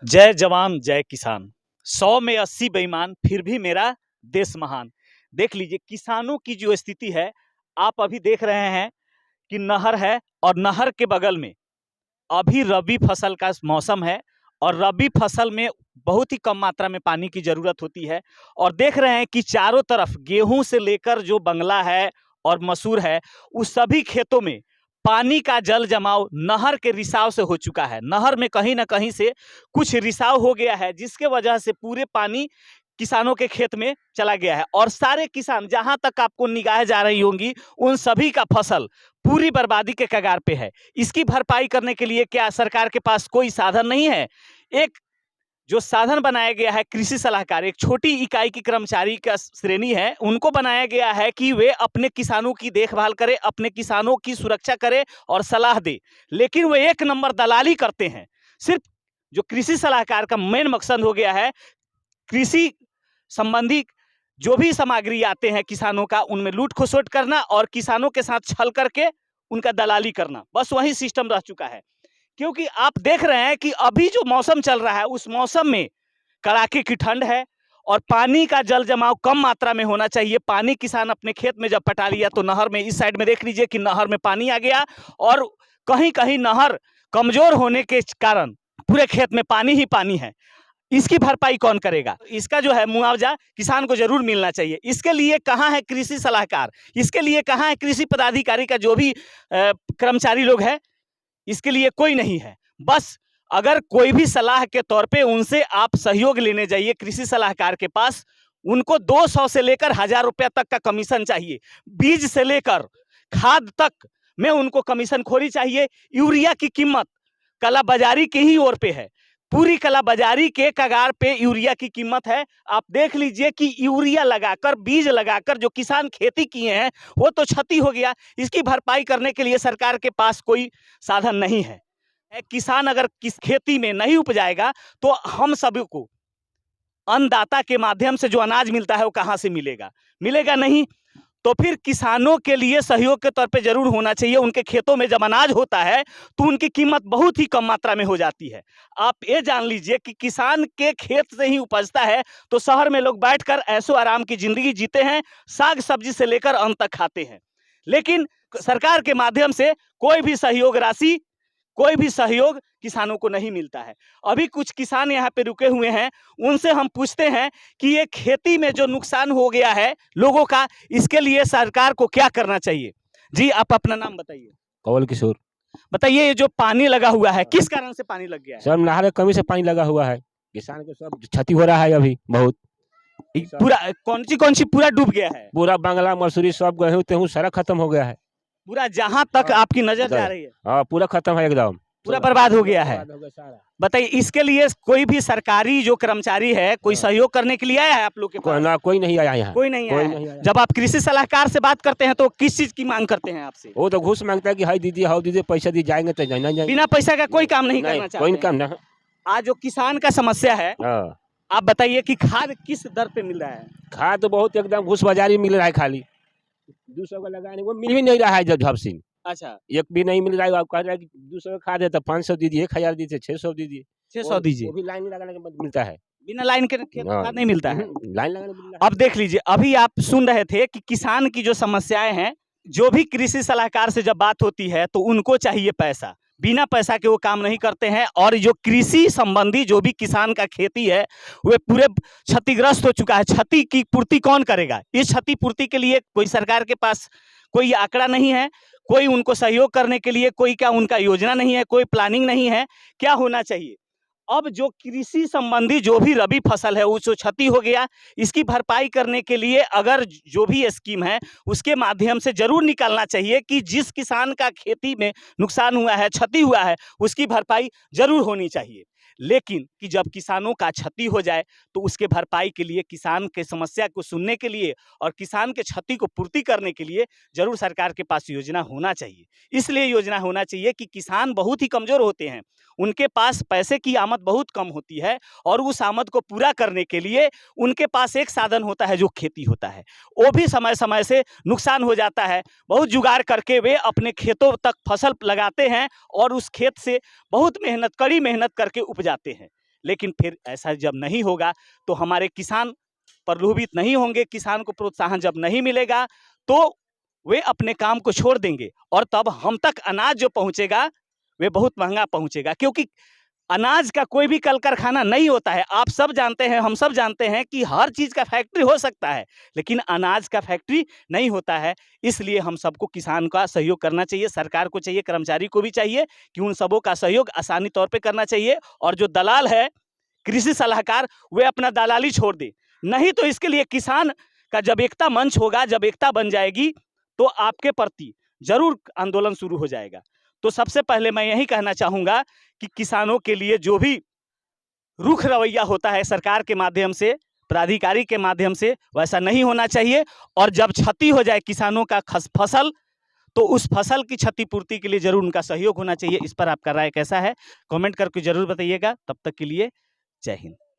जय जवान जय किसान। 100 में 80 बेईमान फिर भी मेरा देश महान। देख लीजिए किसानों की जो स्थिति है, आप अभी देख रहे हैं कि नहर है और नहर के बगल में अभी रबी फसल का मौसम है और रबी फसल में बहुत ही कम मात्रा में पानी की ज़रूरत होती है। और देख रहे हैं कि चारों तरफ गेहूं से लेकर जो बंगला है और मसूर है, उस सभी खेतों में पानी का जल जमाव नहर के रिसाव से हो चुका है। नहर में कहीं ना कहीं से कुछ रिसाव हो गया है, जिसके वजह से पूरे पानी किसानों के खेत में चला गया है और सारे किसान, जहां तक आपको निगाहें जा रही होंगी, उन सभी का फसल पूरी बर्बादी के कगार पे है। इसकी भरपाई करने के लिए क्या सरकार के पास कोई साधन नहीं है? एक जो साधन बनाया गया है कृषि सलाहकार, एक छोटी इकाई की कर्मचारी का श्रेणी है, उनको बनाया गया है कि वे अपने किसानों की देखभाल करें, अपने किसानों की सुरक्षा करें और सलाह दे। लेकिन वे एक नंबर दलाली करते हैं। सिर्फ जो कृषि सलाहकार का मेन मकसद हो गया है, कृषि संबंधी जो भी सामग्री आते हैं किसानों का, उनमें लूट खसोट करना और किसानों के साथ छल करके उनका दलाली करना, बस वही सिस्टम रह चुका है। क्योंकि आप देख रहे हैं कि अभी जो मौसम चल रहा है, उस मौसम में कड़ाके की ठंड है और पानी का जल जमाव कम मात्रा में होना चाहिए। पानी किसान अपने खेत में जब पटा लिया तो नहर में, इस साइड में देख लीजिए कि नहर में पानी आ गया और कहीं कहीं नहर कमजोर होने के कारण पूरे खेत में पानी ही पानी है। इसकी भरपाई कौन करेगा? इसका जो है मुआवजा किसान को जरूर मिलना चाहिए। इसके लिए कहाँ है कृषि सलाहकार? इसके लिए कहाँ है कृषि पदाधिकारी का जो भी कर्मचारी लोग हैं? इसके लिए कोई नहीं है। बस अगर कोई भी सलाह के तौर पे उनसे आप सहयोग लेने जाइए कृषि सलाहकार के पास, उनको 200 से लेकर 1000 रुपया तक का कमीशन चाहिए। बीज से लेकर खाद तक में उनको कमीशन खोरी चाहिए। यूरिया की कीमत कालाबाजारी की ही ओर पे है, पूरी कालाबाजारी के कगार पे यूरिया की कीमत है। आप देख लीजिए कि यूरिया लगाकर, बीज लगाकर जो किसान खेती किए हैं वो तो क्षति हो गया। इसकी भरपाई करने के लिए सरकार के पास कोई साधन नहीं है। किसान अगर किस खेती में नहीं उपजाएगा तो हम सभी को अन्नदाता के माध्यम से जो अनाज मिलता है वो कहाँ से मिलेगा? मिलेगा नहीं। तो फिर किसानों के लिए सहयोग के तौर पे जरूर होना चाहिए। उनके खेतों में जब अनाज होता है तो उनकी कीमत बहुत ही कम मात्रा में हो जाती है। आप ये जान लीजिए कि किसान के खेत से ही उपजता है तो शहर में लोग बैठकर ऐशो आराम की जिंदगी जीते हैं, साग सब्जी से लेकर अन्न तक खाते हैं। लेकिन सरकार के माध्यम से कोई भी सहयोग राशि, कोई भी सहयोग किसानों को नहीं मिलता है। अभी कुछ किसान यहाँ पे रुके हुए हैं, उनसे हम पूछते हैं कि ये खेती में जो नुकसान हो गया है लोगों का, इसके लिए सरकार को क्या करना चाहिए? जी, आप अपना नाम बताइए। कवल किशोर। बताइए, ये जो पानी लगा हुआ है किस कारण से पानी लग गया है? सब नहर की कमी से पानी लगा हुआ है, किसान को सब क्षति हो रहा है अभी बहुत। पूरा कौन सी पूरा डूब गया है? पूरा बांग्ला मसूरी सब गेहूं तेहूं सारा खत्म हो गया है। पूरा जहां तक आपकी नजर जा रही है हाँ, पूरा खत्म है, एकदम पूरा बर्बाद हो गया है। बताइए, इसके लिए कोई भी सरकारी जो कर्मचारी है कोई सहयोग करने के लिए आया है आप लोग के पास? ना, कोई नहीं आया यहाँ, कोई नहीं आया। जब आप कृषि सलाहकार से बात करते हैं तो किस चीज की मांग करते हैं आपसे? वो तो घूस मांगता है कि हाई दीदी हाउ दीदी पैसा दी, जाएंगे तो नहीं जाएंगे। बिना पैसा का कोई काम नहीं करना चाहते? कोई काम ना। आज जो किसान का समस्या है, आप बताइए कि खाद किस दर पे मिल रहा है? खाद तो बहुत एकदम घूस बाजारी मिल रहा है, खाली 200 का लगाने वो मिल भी नहीं रहा है। जब सिंह अच्छा, एक भी नहीं मिल रहा है। आप कह रहे हैं कि 200 का खाद है तो 500 दीजिए, 1000 दीजिए, 600 दीजिए, 600 दीजिए। वो भी लाइन लगाने के बाद मिलता है, बिना लाइन के खाद नहीं मिलता है। लाइन लगाने मिल रहा है। अब देख लीजिए, अभी आप सुन रहे थे कि किसान की जो समस्याएं हैं, जो भी कृषि सलाहकार से जब बात होती है तो उनको चाहिए पैसा। बिना पैसा के वो काम नहीं करते हैं और जो कृषि संबंधी जो भी किसान का खेती है वह पूरे क्षतिग्रस्त हो चुका है। क्षति की पूर्ति कौन करेगा? इस क्षति पूर्ति के लिए कोई सरकार के पास कोई आंकड़ा नहीं है, कोई उनको सहयोग करने के लिए कोई क्या उनका योजना नहीं है, कोई प्लानिंग नहीं है। क्या होना चाहिए? अब जो कृषि संबंधी जो भी रबी फसल है उसको क्षति हो गया, इसकी भरपाई करने के लिए अगर जो भी स्कीम है उसके माध्यम से जरूर निकालना चाहिए कि जिस किसान का खेती में नुकसान हुआ है, क्षति हुआ है, उसकी भरपाई जरूर होनी चाहिए। लेकिन कि जब किसानों का क्षति हो जाए तो उसके भरपाई के लिए, किसान के समस्या को सुनने के लिए और किसान के क्षति को पूर्ति करने के लिए जरूर सरकार के पास योजना होना चाहिए। इसलिए योजना होना चाहिए कि किसान बहुत ही कमज़ोर होते हैं, उनके पास पैसे की आमद बहुत कम होती है और उस आमद को पूरा करने के लिए उनके पास एक साधन होता है जो खेती होता है, वो भी समय समय से नुकसान हो जाता है। बहुत जुगाड़ करके वे अपने खेतों तक फसल लगाते हैं और उस खेत से बहुत मेहनत, कड़ी मेहनत करके उपजाते हैं। लेकिन फिर ऐसा जब नहीं होगा तो हमारे किसान प्रलोभित नहीं होंगे, किसान को प्रोत्साहन जब नहीं मिलेगा तो वे अपने काम को छोड़ देंगे और तब हम तक अनाज जो पहुंचेगा वे बहुत महंगा पहुंचेगा, क्योंकि अनाज का कोई भी कल कारखाना नहीं होता है। आप सब जानते हैं, हम सब जानते हैं कि हर चीज़ का फैक्ट्री हो सकता है, लेकिन अनाज का फैक्ट्री नहीं होता है। इसलिए हम सबको किसान का सहयोग करना चाहिए, सरकार को चाहिए, कर्मचारी को भी चाहिए कि उन सबों का सहयोग आसानी तौर पे करना चाहिए। और जो दलाल है, कृषि सलाहकार, वे अपना दलाली छोड़ दे। नहीं तो इसके लिए किसान का जब एकता मंच होगा, जब एकता बन जाएगी तो आपके प्रति जरूर आंदोलन शुरू हो जाएगा। तो सबसे पहले मैं यही कहना चाहूँगा कि किसानों के लिए जो भी रुख रवैया होता है सरकार के माध्यम से, प्राधिकारी के माध्यम से, वैसा नहीं होना चाहिए। और जब क्षति हो जाए किसानों का फसल, तो उस फसल की क्षतिपूर्ति के लिए जरूर उनका सहयोग होना चाहिए। इस पर आपका राय कैसा है, कमेंट करके जरूर बताइएगा। तब तक के लिए जय हिंद।